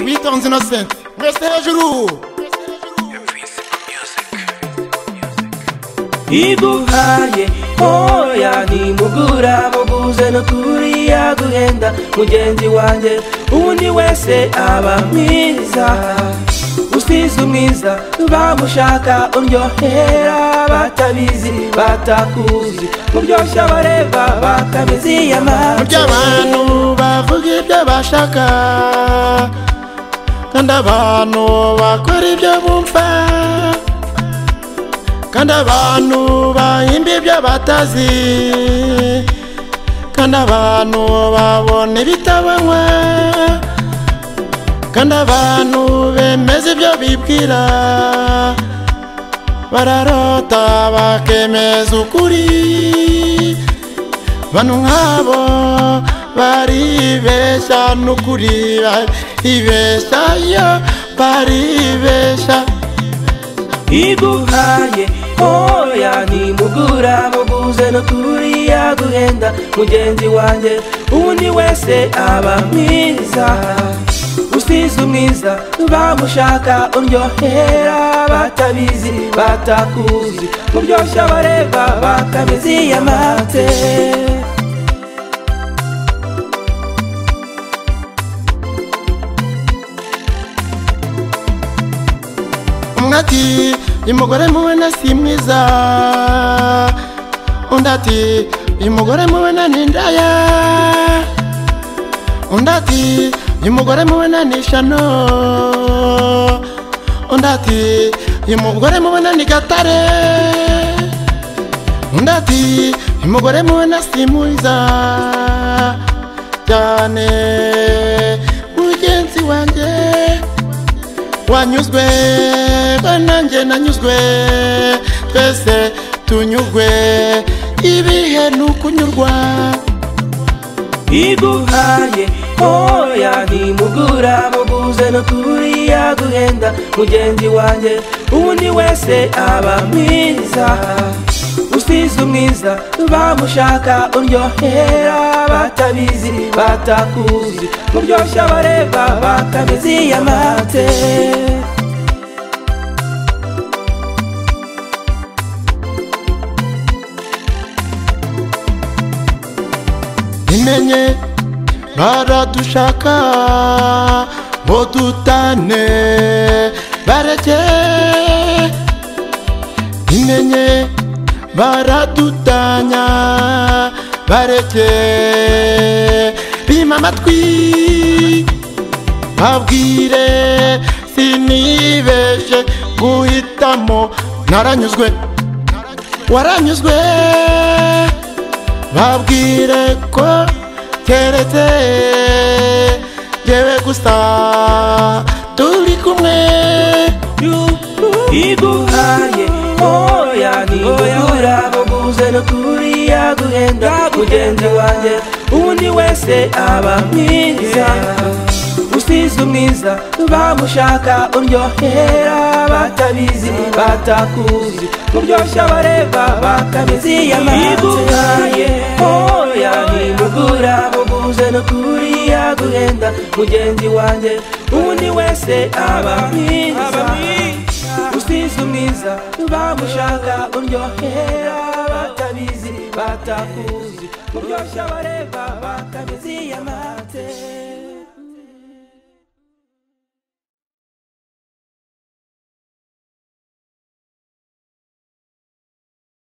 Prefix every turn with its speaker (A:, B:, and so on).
A: Witonze Innocent mwese hejuru
B: iguhaye oya nimugura muguze no kuriya guhenda mugenzi wanje undi wese aba mwiza usize umwiza bamushaka uryohera batabizi batakuzi muryoshya bareba bakabizi
A: amata abantu bavuga ibyo bashaka kandi abantu bakora ibyo bumva kandi abantu bahimba ibyo batazi kandi abantu babona ibitabanywa kandi abantu bemeza ibyo bibwira bararota bakemeza ukuri bano nk'abo baribeshya n'ukuri baribeshya yo baribeshya
B: iguhaye oya nimugura muguze no kuriya guhenda mugenzi wanje undi wese aba mwiza usize umwiza bamushaka uryohera batabizi batakuzi muryoshya bareba bakabizi amate
A: ati umugore mubona si mwiza undi ati umugore mubona ni indaya undi ati umugore mubona ni ishano undi ati umugore mubona ni gatare undi ati umugore mubona si mwiza cyane mugenzi wanjye wanyuzwe nanjye nanyuzwe twese tunyurwe ibihe nukunyurwa
B: iguhaye oya nimugura muguze no kuriya guhenda mugenzi wanje undi wese aba mwiza usize umwiza bamushaka uryohera batabizi batakuzi muryoshya bareba bakabizi amate
A: imenye baradushaka ngo dutane bareke imenye baradutanya bareke bima amatwi babwire sinibeshe guhitamo naranyuzwe waranyuzwe babwire ko keretse jewe gusa turi kumwe
B: iguhaye oya nimugura muguze no kuriya guhenda mugenzi wanje undi wese aba mwiza usize umwiza bamushaka uryohera batabizi batakuzi muryoshya bareba bakabizi amate iguhaye oya nimugura muguze no kuriya guhenda mugenzi wanje undi wese aba mwiza usize umwiza bamushaka uryohera batabizi batakuzi muryoshya bareba bakabizi